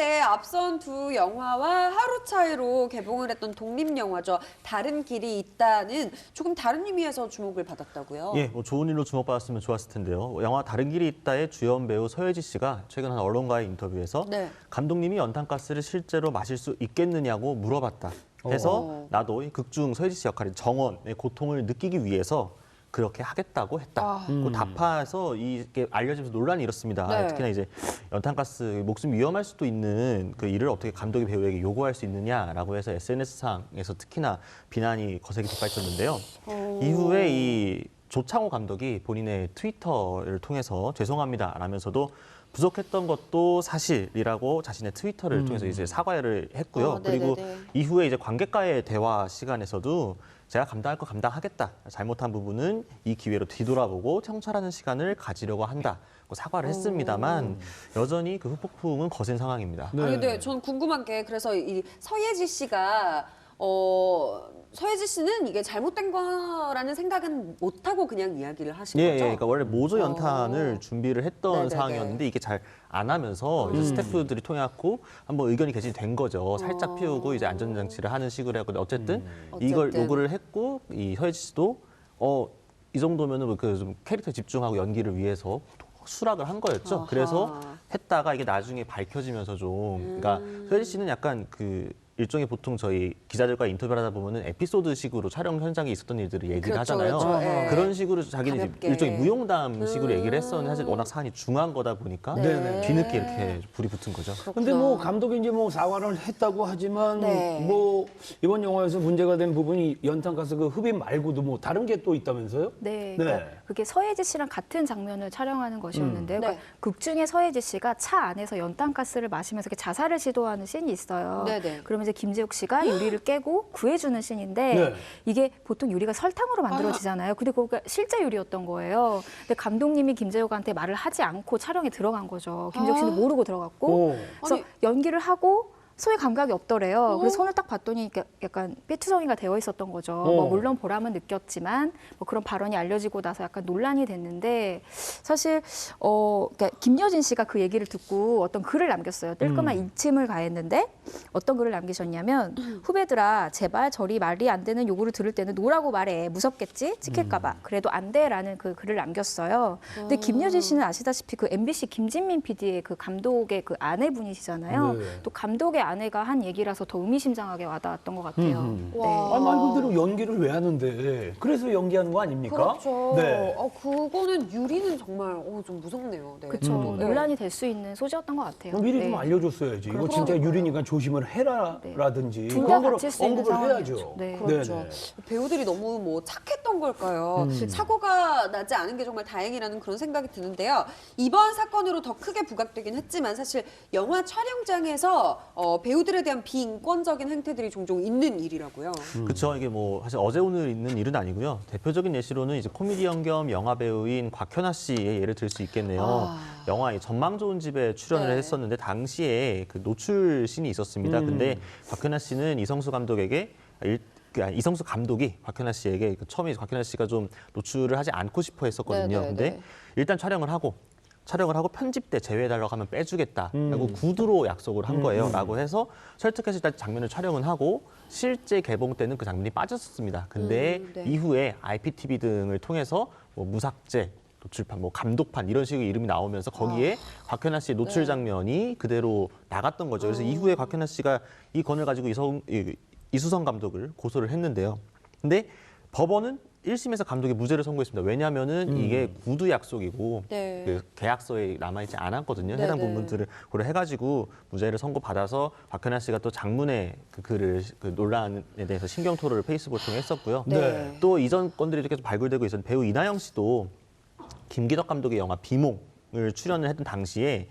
그런데 앞선 두 영화와 하루 차이로 개봉을 했던 독립영화죠. 다른 길이 있다는 조금 다른 의미에서 주목을 받았다고요? 예, 뭐 좋은 일로 주목받았으면 좋았을 텐데요. 영화 다른 길이 있다의 주연 배우 서예지 씨가 최근 한 언론과의 인터뷰에서 네. 감독님이 연탄가스를 실제로 마실 수 있겠느냐고 물어봤다 해서 나도 이 극중 서예지 씨 역할인 정원의 고통을 느끼기 위해서 그렇게 하겠다고 했다. 그 답해서 이게 알려지면서 논란이 일었습니다. 네. 특히나 이제 연탄가스 목숨이 위험할 수도 있는 그 일을 어떻게 감독이 배우에게 요구할 수 있느냐라고 해서 SNS상에서 특히나 비난이 거세게 덧발쳤는데요. 이후에 이 조창호 감독이 본인의 트위터를 통해서 죄송합니다 라면서도 부족했던 것도 사실이라고 자신의 트위터를 통해서 이제 사과를 했고요. 그리고 이후에 이제 관객과의 대화 시간에서도 제가 감당할 거 감당하겠다. 잘못한 부분은 이 기회로 뒤돌아보고 청찰하는 시간을 가지려고 한다. 사과를 했습니다만 여전히 그 후폭풍은 거센 상황입니다. 아니, 근데 전 궁금한 게 그래서 이 서예지 씨가 서예지 씨는 이게 잘못된 거라는 생각은 못하고 그냥 이야기를 하신 예, 거죠? 그러니까 원래 모조 연탄을 준비를 했던 네네네. 상황이었는데 이게 잘 안 하면서 이제 스태프들이 통해갖고 한번 의견이 개진된 거죠. 살짝 피우고 이제 안전장치를 하는 식으로 했고 어쨌든 이걸 요구를 했고 이 서예지 씨도 이 정도면은 그 좀 캐릭터에 집중하고 연기를 위해서 수락을 한 거였죠. 아하. 그래서 했다가 이게 나중에 밝혀지면서 좀 그러니까 서예지 씨는 약간 그 일종의 보통 저희 기자들과 인터뷰를 하다 보면은 에피소드식으로 촬영 현장에 있었던 일들을 얘기를 그렇죠, 하잖아요. 그렇죠. 예. 그런 식으로 자기는 이제 가볍게. 일종의 무용담식으로 얘기를 했었는데 사실 워낙 사안이 중한 거다 보니까 네. 뒤늦게 이렇게 불이 붙은 거죠. 근데 뭐 감독이 이제 뭐 사과를 했다고 하지만 네. 뭐 이번 영화에서 문제가 된 부분이 연탄가스 그 흡입 말고도 뭐 다른 게 또 있다면서요? 네, 그러니까 그게 서예지 씨랑 같은 장면을 촬영하는 것이었는데요. 네. 그러니까 극 중에 서예지 씨가 차 안에서 연탄가스를 마시면서 이렇게 자살을 시도하는 씬이 있어요. 네네. 그러면 이제 김재욱 씨가 유리를 깨고 구해주는 씬인데 네. 이게 보통 유리가 설탕으로 만들어지잖아요. 근데 그거 실제 유리였던 거예요. 근데 감독님이 김재욱한테 말을 하지 않고 촬영에 들어간 거죠. 김재욱 씨는 모르고 들어갔고. 그래서 아니. 연기를 하고 소의 감각이 없더래요. 그래서 손을 딱 봤더니 약간 삐투성이가 되어 있었던 거죠. 뭐 물론 보람은 느꼈지만 뭐 그런 발언이 알려지고 나서 약간 논란이 됐는데 사실 그러니까 김여진 씨가 그 얘기를 듣고 어떤 글을 남겼어요. 뜰끔한 일침을 가했는데 어떤 글을 남기셨냐면 후배들아 제발 저리 말이 안 되는 요구를 들을 때는 노라고 말해. 무섭겠지? 찍힐까 봐. 그래도 안 돼라는 그 글을 남겼어요. 근데 김여진 씨는 아시다시피 그 MBC 김진민 PD의 그 감독의 그 아내분이시잖아요. 네. 또 감독의 아내가 한 얘기라서 더 의미심장하게 와닿았던 것 같아요. 와. 네. 아, 말 그대로 연기를 왜 하는데 그래서 연기하는 거 아닙니까? 그렇죠. 네. 그거는 유리는 정말 좀 무섭네요. 네. 그렇죠. 네. 논란이 될 수 있는 소재였던 것 같아요. 그럼 미리 네. 좀 알려줬어야지. 이거 진짜 유리니까 조심을 해라라든지 둘 다 그런 거를 다칠 수 있는 언급을 상황이었죠. 해야죠. 네. 그렇죠. 네네. 배우들이 너무 뭐 착했던 걸까요? 사고가 나지 않은 게 정말 다행이라는 그런 생각이 드는데요. 이번 사건으로 더 크게 부각되긴 했지만 사실 영화 촬영장에서 배우들에 대한 비인권적인 행태들이 종종 있는 일이라고요. 그렇죠. 이게 뭐 사실 어제 오늘 있는 일은 아니고요. 대표적인 예시로는 이제 코미디언 겸 영화 배우인 곽현아 씨의 예를 들 수 있겠네요. 영화 이 전망 좋은 집에 출연을 네. 했었는데 당시에 그 노출 씬이 있었습니다. 근데 곽현아 씨는 이성수 감독에게 이성수 감독이 곽현아 씨에게 처음에 곽현아 씨가 좀 노출을 하지 않고 싶어 했었거든요. 네, 네, 근데 네. 일단 촬영을 하고 편집 때 제외해달라고 하면 빼주겠다라고 구두로 약속을 한 거예요. 라고 해서 설득해서 일단 장면을 촬영은 하고 실제 개봉 때는 그 장면이 빠졌었습니다. 근데 네. 이후에 IPTV 등을 통해서 뭐 무삭제, 노출판, 뭐 감독판 이런 식의 이름이 나오면서 거기에 곽현아 씨의 노출 장면이 그대로 나갔던 거죠. 그래서 이후에 곽현아 씨가 이 건을 가지고 이수성 감독을 고소를 했는데요. 근데 법원은 1심에서 감독이 무죄를 선고했습니다. 왜냐하면은 이게 구두 약속이고 네. 그 계약서에 남아있지 않았거든요. 네, 해당 네. 부분들을 고려해가지고 무죄를 선고받아서 곽현아 씨가 또 장문의 그 글을 그 논란에 대해서 신경 토로를 페이스북을 통해 했었고요. 네. 또 이전 건들이 계속 발굴되고 있었는데 배우 이나영 씨도 김기덕 감독의 영화 비몽을 출연을 했던 당시에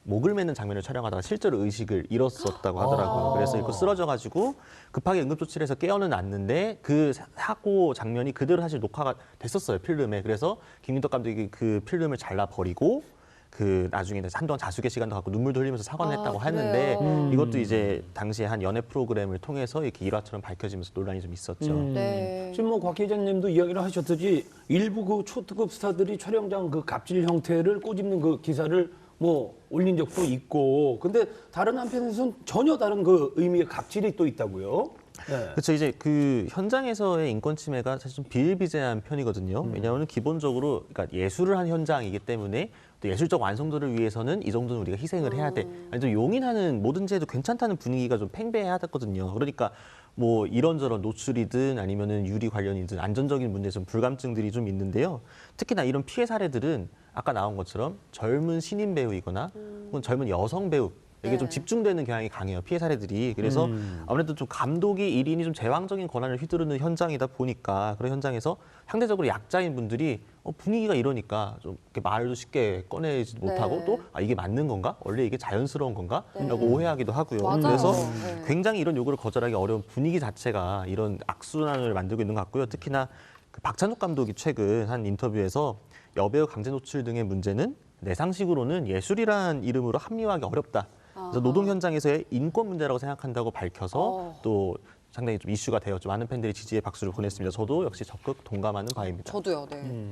목을 매는 장면을 촬영하다가 실제로 의식을 잃었었다고 하더라고요. 그래서 이거 쓰러져가지고 급하게 응급조치를 해서 깨어는 났는데 그 사고 장면이 그대로 사실 녹화가 됐었어요, 필름에. 그래서 김기덕 감독이 그 필름을 잘라버리고 그 나중에 한동안 자숙의 시간도 갖고 눈물도 흘리면서 사과를 했다고 했는데 이것도 이제 당시에 한 연애 프로그램을 통해서 이렇게 일화처럼 밝혀지면서 논란이 좀 있었죠. 네. 지금 뭐 곽 기자님도 이야기를 하셨듯이 일부 그 초특급 스타들이 촬영장 그 갑질 형태를 꼬집는 그 기사를 뭐 올린 적도 있고, 근데 다른 한편에서는 전혀 다른 그 의미의 갑질이 또 있다고요. 네. 그렇죠. 이제 그 현장에서의 인권 침해가 사실 좀 비일비재한 편이거든요. 왜냐하면 기본적으로 그러니까 예술을 한 현장이기 때문에 또 예술적 완성도를 위해서는 이 정도는 우리가 희생을 해야 돼. 아니 좀 용인하는 뭐든지 해도 괜찮다는 분위기가 좀 팽배해야 됐거든요. 그러니까 뭐 이런저런 노출이든 아니면은 유리 관련이든 안전적인 문제 좀 불감증들이 좀 있는데요. 특히나 이런 피해 사례들은 아까 나온 것처럼 젊은 신인 배우이거나 혹은 젊은 여성 배우 이게 좀 네. 집중되는 경향이 강해요. 피해 사례들이. 그래서 아무래도 좀 감독이 1인이 좀 제왕적인 권한을 휘두르는 현장이다 보니까 그런 현장에서 상대적으로 약자인 분들이 분위기가 이러니까 좀 이렇게 말도 쉽게 꺼내지 못하고 네. 또 이게 맞는 건가? 원래 이게 자연스러운 건가? 라고 오해하기도 하고요. 맞아요. 그래서 네. 굉장히 이런 요구를 거절하기 어려운 분위기 자체가 이런 악순환을 만들고 있는 것 같고요. 특히나 그 박찬욱 감독이 최근 한 인터뷰에서 여배우 강제 노출 등의 문제는 내 상식으로는 예술이란 이름으로 합리화하기 어렵다. 그래서 노동 현장에서의 인권 문제라고 생각한다고 밝혀서 또 상당히 좀 이슈가 되어 좀 많은 팬들이 지지의 박수를 보냈습니다. 저도 역시 적극 동감하는 바입니다. 저도요. 네.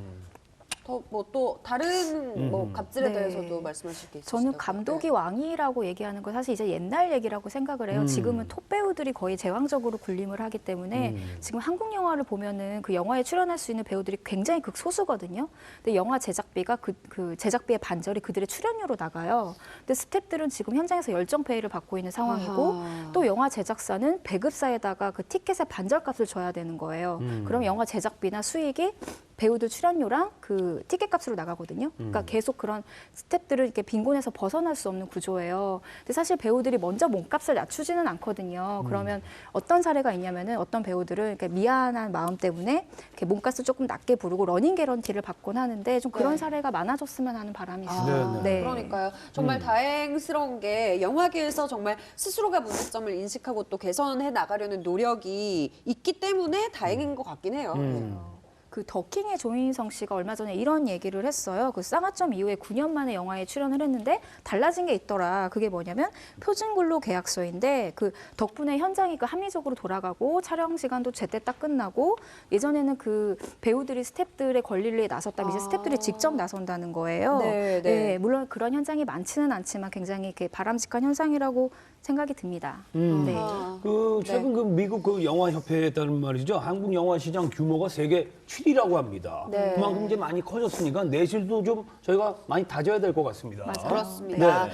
더 뭐 또 다른 뭐 갑질에 네. 대해서도 말씀하실 게 있으시다고요? 저는 감독이 왕이라고 얘기하는 건 사실 이제 옛날 얘기라고 생각을 해요. 지금은 톱 배우들이 거의 제왕적으로 군림을 하기 때문에 지금 한국 영화를 보면은 그 영화에 출연할 수 있는 배우들이 굉장히 극소수거든요. 근데 영화 제작비가 그 제작비의 반절이 그들의 출연료로 나가요. 근데 스태프들은 지금 현장에서 열정 페이를 받고 있는 상황이고 아하. 또 영화 제작사는 배급사에다가 그 티켓의 반절값을 줘야 되는 거예요. 그럼 영화 제작비나 수익이 배우들 출연료랑 그 티켓값으로 나가거든요. 그러니까 계속 그런 스태프들을 이렇게 빈곤에서 벗어날 수 없는 구조예요. 근데 사실 배우들이 먼저 몸값을 낮추지는 않거든요. 그러면 어떤 사례가 있냐면은 어떤 배우들은 이렇게 미안한 마음 때문에 이렇게 몸값을 조금 낮게 부르고 러닝 개런티를 받곤 하는데 좀 그런 네. 사례가 많아졌으면 하는 바람이 아, 있어요. 네, 그러니까요. 정말 다행스러운 게 영화계에서 정말 스스로가 문제점을 인식하고 또 개선해 나가려는 노력이 있기 때문에 다행인 것 같긴 해요. 그 더킹의 조인성 씨가 얼마 전에 이런 얘기를 했어요. 그 쌍화점 이후에 9년 만에 영화에 출연을 했는데 달라진 게 있더라. 그게 뭐냐면 표준 근로 계약서인데 그 덕분에 현장이 그 합리적으로 돌아가고 촬영 시간도 제때 딱 끝나고 예전에는 그 배우들이 스태프들의 권리를 위해 나섰다면 이제 스태프들이 직접 나선다는 거예요. 네, 네. 물론 그런 현장이 많지는 않지만 굉장히 이렇게 바람직한 현상이라고 생각이 듭니다. 네. 아, 그 최근 그 미국 그 영화 협회에 따른 말이죠. 한국 영화 시장 규모가 세계 7위라고 합니다. 네. 그만큼 이제 많이 커졌으니까 내실도 좀 저희가 많이 다져야 될 것 같습니다. 맞아요. 그렇습니다. 네.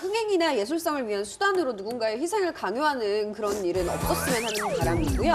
흥행이나 예술성을 위한 수단으로 누군가의 희생을 강요하는 그런 일은 없었으면 하는 바람이고요.